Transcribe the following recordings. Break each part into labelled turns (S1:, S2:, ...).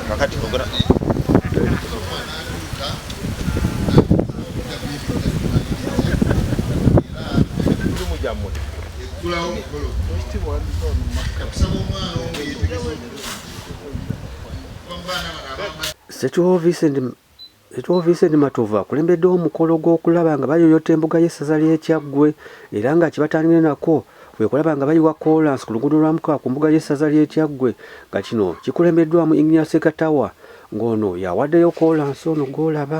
S1: kakati kongera
S2: Vincent Matovu akulembeddewo omukolo gw'okulaba nga bayoyota embuga y'essaza ly'e Kyaggwe era nga kibatandikire nako bwe kulaba nga bayiwa kolansi ku luguudo lwa Mukawa ku mbuga y'essaza ly'e Kyaggwe nga kino kikulembeddwamu Ignace Katawa ng'ono yawaddeyo kolansi ono gw'olaba.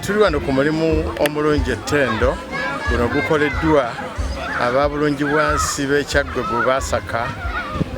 S3: Tuli wano ku mulimu omulungi ettendo guno gukoleddwa ababulungibwansi b'e Kyaggwe gwe baasaka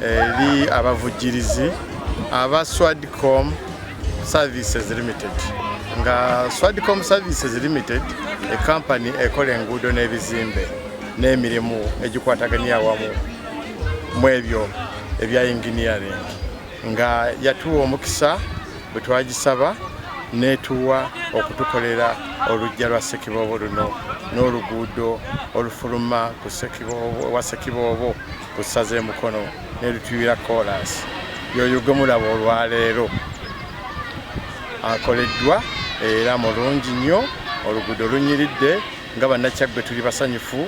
S3: eri abavujjirizi aba Swadcom Services Limited. Nga Swadcom Services Limited ekampani ekola enguudo n'ebizimbe n'emirimu egikwataganya awamu mu ebyo ebya engineering. Nga yatuwa omukisa bwe twagisaba netuwa okutukolera olujja lwa Ssekiboobo luno n'oluguudo olufuluma ku Ssekiboobo ku ssaza Mukono n'erutuyira kolansi yoyo gwe mulaba olwaleero akoleddwa era mulungi nnyo, oluguudo lunyiridde nga bannakyaggwe tuli basanyufu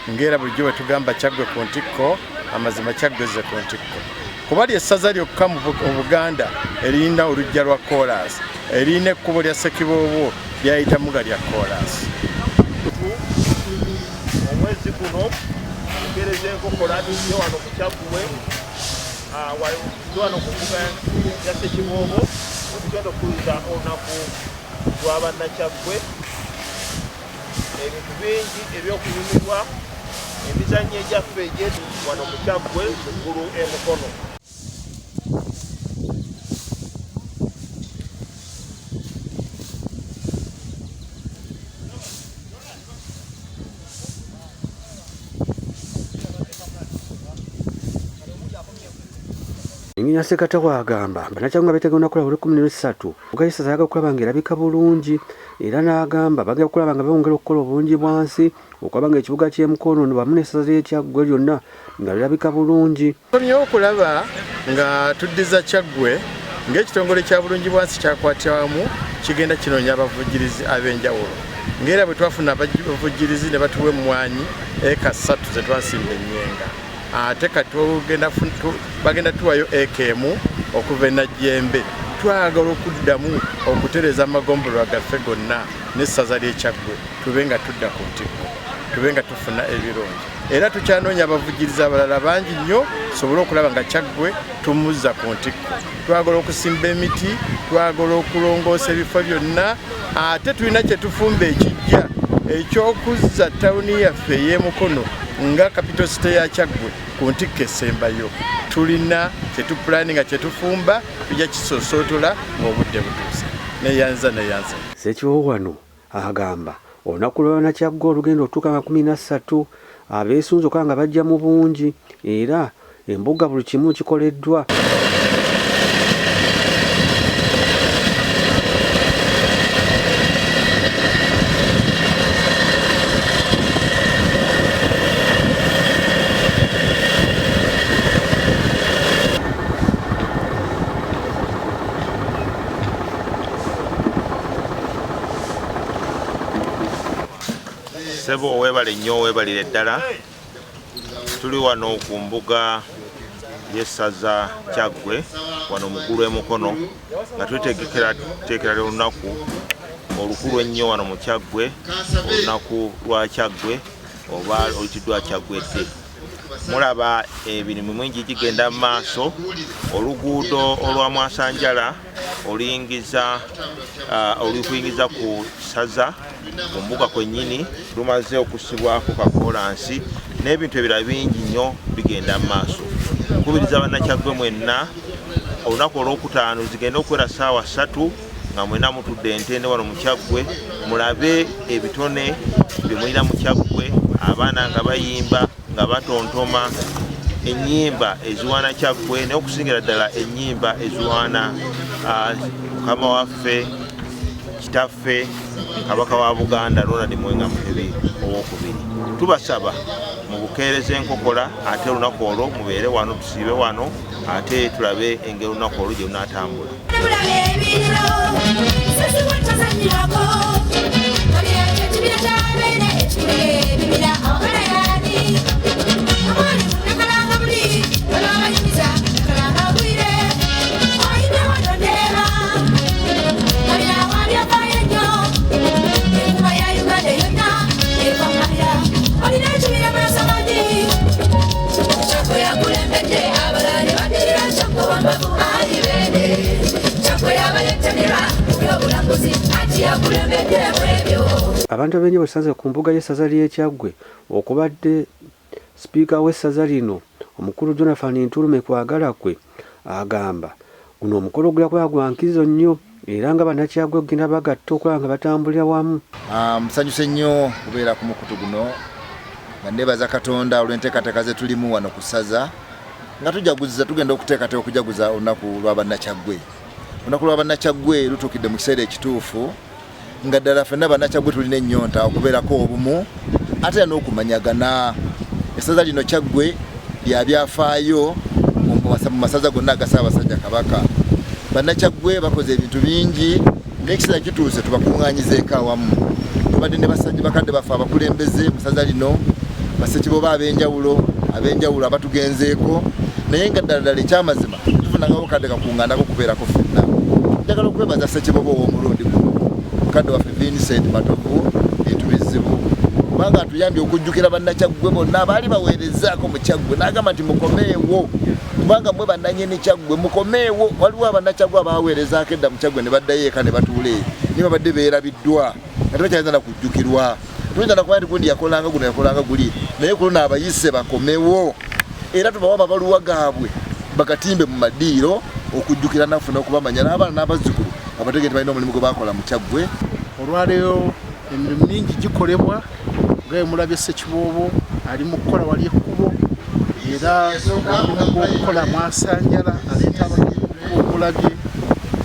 S3: ng'era bulijjo bwe tugamba Kyaggwe ku ntikko amazima Kyaggwe ze ku ntikko kuba ly'essaza lyokka mu Buganda erina olujja lwa kolansi erina ekkubo lya Ssekiboobo lyayitamu nga lya kolansi.
S1: omwezi guno ngereza enkokola tujje wano ku Kyaggwe wano ku mbuga ya Ssekiboobo tugenda okuyiza olunaku lwa bannakyaggwe ebintu bingi ebyokunyumirwa emizannyo egyaffe egyeri wano ku Kyaggwe muggulu e Mukono.
S2: Ignace Katawa agamba bannakyaggwe beetegeka okukola buli 13 mbuga y'essaza ayaga okulaba nga erabika bulungi era n'agamba bagenda okulaba nga bongera okukola obulungi bwansi okulaba nga ekibuga ky'e Mukono wamu n'essaza ly'e Kyaggwe lyonna nga lirabika bulungi.
S3: Tukomye okulaba nga tuddiza Kyaggwe ng'ekitongole kya bulungi bwansi kyakwatiramu kigenda kinoonya abavujjirizi ab'enjawulo ng'era bwe twafuna abavujjirizi ne batuwa emmwanyi eka 3 ze twasimba Ennyenga ate kati bagenda tuwayo ekemu okuva e Najjembe. Twagala okuddamu okutereza amagombolola gaffe gonna n'essaza ly'e Kyaggwe tube nga tudda ku ntikko tube nga tufuna ebirungi era tukyanoonya abavujjirizi abalala bangi nnyo tusobole okulaba nga Kyaggwe tumuzza ku ntikko. Twagala okusimba emiti, twagala okulongoosa ebifo byonna ate tulina kye tufumba ekijja eky'okuzza tawuni yaffe ey'e Mukono nga capital city ya Kyaggwe ku ntikko esembayo. Tulina kye tupulaninga kye tufumba tujja kisosootola ng'obudde butuuse neyanza.
S2: Ssekiboobo wano agamba olunaku lwa bannakyaggwe olugenda otuuka 13 abeesunze okuba nga bajja mu bungi era embuga buli kimu kikoleddwa.
S1: Sebo owebale nnyo owebalire ddala. Tuli wano ku mbuga y'essaza Kyaggwe wano muggulu e Mukono nga twetegekera olunaku olukulu ennyo wano mu Kyaggwe, olunaku lwa Kyaggwe oba olutiddwa Kyaggwedde. Mulaba emirimu mingi gigenda mu maaso. Oluguudo olwa Mwasanjala olukuyingiza ku Saza ku mbuga kwennyini lumaze okusibwako kakoolansi n'ebintu ebirala bingi nnyo bigenda mu maaso. Nkubiriza bannakyaggwe mwenna olunaku olwokutaano zigenda okuwera ssaawa 3 nga mwenna mutudde entende wano mu Kyaggwe mulabe ebitone bye mulina mu Kyaggwe, abaana nga bayimba nga batontoma ennyimba eziwaana Kyaggwe n'okusingira ddala ennyimba eziwaana mukama waffe kitaffe kabaka wa Buganda Ronald Muwenda Mutebi owokubiri. Tubasaba mubukeereze enkokola ate olunaku olwo mubeere wano tusiibe wano ate tulabe engeri olunaku olwo gye lunaatambula.
S2: Abantu abenye basanze ku mbuga y'essaza ly'e Kyaggwe okubadde sipiika w'essaza lino omukulu Jonathan Ntulume kwagala kwe agamba guno omukolo gulakuba gwa nkizo nnyo era nga bannakyaggwe ogenda bagatta okulaba nga batambulira wamu.
S4: Musanyuse nnyo kubeera ku mukutu guno nga nneebaza Katonda olw'enteekateeka ze tulimu wano ku ssaza nga tujaguza tugenda okuteekateeka okujaguza olunaku lwa bannakyaggwe. Olunaku lwa bannakyaggwe lutuukidde mu kiseera ekituufu nga ddala ffenna bannakyaggwe tulina ennyonta okubeerako obumu ate n'okumanyagana. Essaza lino Kyaggwe lya byafaayo mu masaza gonna aga Ssaabasajja Kabaka. Bannakyaggwe bakoze ebintu bingi n'ekiseera kituuse tubakuŋŋaanyizeeko awamu. Tubadde ne basajja bakadde baffe abakulembeze mu ssaza lino Bassekiboba ab'enjawulo abatugenzeeko naye nga ddala ekyamazima tufunangawo kadde kakuŋŋaanako kubeerako ffenna. Njagala okwebaza Ssekiboba ow'omulundi guno mukadde waffe Vincent Matovu Entubizibu kubanga atuyambye okujjukira bannakyaggwe bonna abaali baweerezaako mu Kyaggwe n'agamba nti mukomeewo kubanga mwe bannannyini Kyaggwe mukomeewo. Waliwo abannakyaggwe abaweerezaako edda mu Kyaggwe ne baddayo eka ne batuula niye babadde beerabiddwa nga tebakyayinza na kujjukirwa. Tuyinza na kuba nti gundi yakolanga guno yakolanga guli naye ku luno abayise bakomewo era tubawa amabaluwa gaabwe bagatimbe mu madiiro okujjukira naffe n'okubamanya n'abaana n'abazzukulu abategeeze balina omulimu gwe bakola mu Kyaggwe.
S5: Olwaleero emirimu mingi gikolebwa nga mulabye Ssekiboobo ali mu kukola wali ekkubo era okukola Mwasanjala aleeta abantu omulabye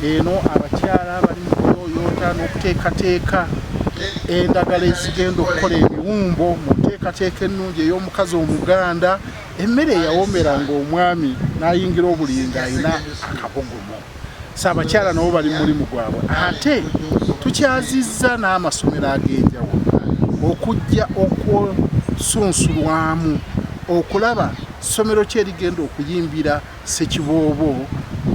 S5: eno abakyala bali mu kuyoyoota n'okuteekateeka endagala ezigenda okukola ebiwumbo mu nteekateeka ennungi ey'omukazi Omuganda. Emmere eyawomeranga omwami n'ayingira obulinga alina akabogomo. Abakyala nabo bali mu mulimu gwabwe ate tukyazizza n'amasomero ag'enjawulo okujja okusunsulwamu okulaba ssomero ki erigenda okuyimbira Ssekiboobo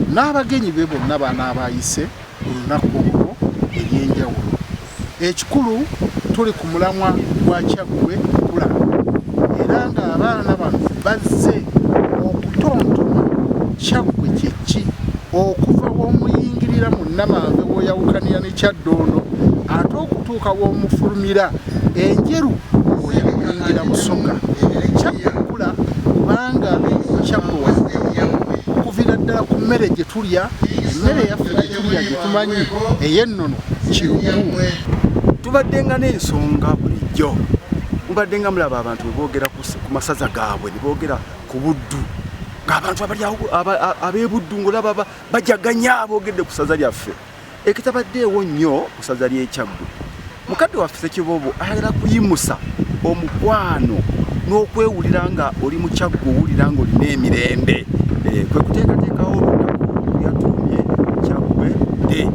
S5: n'abagenyi be bonna banaabayise olunaku olwo ery'enjawulo. Ekikulu tuli ku mulamwa gwa Kyaggwe kulaba era ng'abaana bano bazze okutontoma Kyaggwe kyeki okuva w'omuyingirira mu Namanve w'oyawukanira ne Kyaddondo ate okutuuka w'omufulumira enjeru w'oyawukanira Busoga. Kyaggwe kula kubanga Kyaggwe okuviira ddala ku mmere gye tulya emmere yaffe gye tulya gye tumanyi ey'ennono kiruku.
S6: Tubadde nga n'ensonga bulijjo mubadde nga mulaba abantu boogera ku masaza gaabwe ne boogera ku buddu ng'abantu ab'ebuddu ng'olaba bajaganya boogedde ku ssaza lyaffe ekitabaddeewo nnyo ku ssaza ly'e Kyaggwe. Mukadde waffe Ssekiboobo ayagala kuyimusa omukwano n'okwewulira nga oli mu Kyaggwe owulira nga olina emirembe kwe kuteekateekawo olunaku lyatuumye Kyaggwe Day.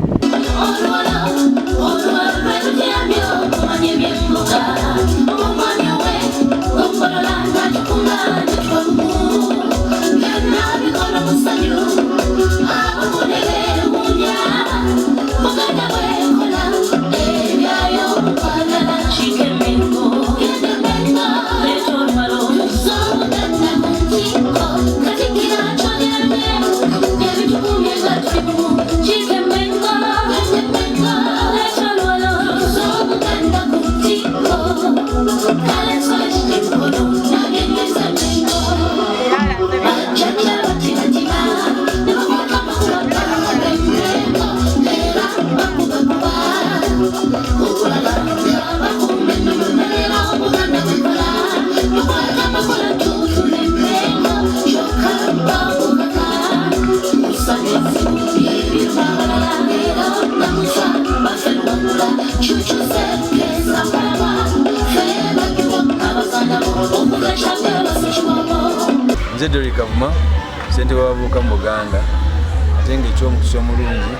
S7: Thank you. Cedric Kavuma sente w'abavubuka mu Buganda ate ng'ekyomukisa omulungi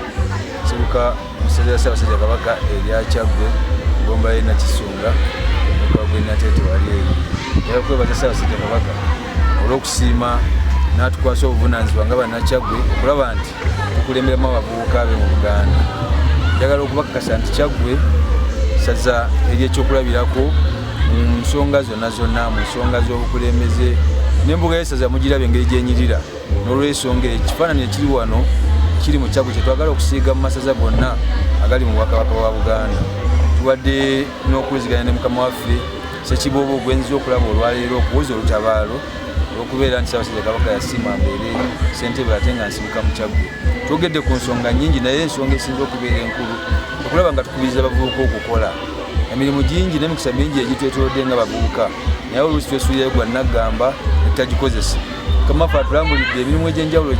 S7: kibuka omusajja Ssaabasajja Kabaka erya Kyaggwe Gomba ye Nakisunga Mukabwe Natete wali eyo era kwebaza Ssaabasajja Kabaka olw'okusiima n'atukwasa obuvunaanyizibwa nga Bannakyaggwe okulaba nti tukulemberamu abavubuka be mu Buganda. Njagala okubakakasa nti Kyaggwe ssaza ery'ekyokulabirako mu nsonga zonna mu nsonga z'obukulembeze n'embuga y'essaza mugiraba engeri gyenyirira n'olw'ensonga ekifaananyi ekiri wano kiri mu Kyaggwe kyetwagala okusiiga mu masaza gonna agali mu Bwakabaka bwa Buganda. Tuwadde n'okuliziganya ne mukama waffe Ssekiboobo ogwenziza okulaba olwaleero okuwoza olutabaalo olw'okubeera nti Ssaabasajja Kabaka yasiima mbeere ssentebe ate nga nsibuka mu Kyaggwe. Twogedde ku nsonga nnyingi naye ensonga esinza okubeera enkulu okulaba nga tukubiriza abavubuka okukola. Emirimu gingi n'emikisa mingi egitwetoolodde nga bavubuka naye oluusi twesuulirayo gwa Naggamba netutagikozesa. Kamafa atulambulidde emirimu egy'enjawulo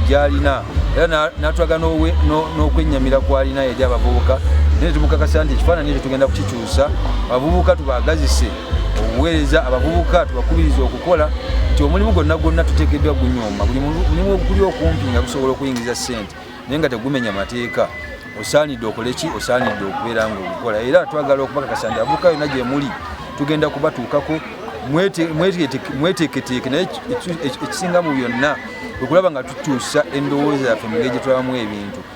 S7: gy'alina era n'atulaga n'okwennyamira kw'alina eri abavubuka naye tumukakasa nti ekifaananyi ekyo tugenda kukikyusa abavubuka tubaagazise obuweereza abavubuka tubakubiriza okukola nti omulimu gwonna tuteekeddwa gunyooma buli mulimu oguli okumpi nga gusobola okuyingiza ssente naye nga tegumenya mateeka osaanidde okole ki osaanidde okubeera ng'ogukola era twagala okubakakasa nti abavubuka yonna gye muli tugenda kubatuukako mweteeketeeke naye ekisinga mu byonna okulaba nga tukyusa endowooza yaffe mu ngeri gye tulabamu ebintu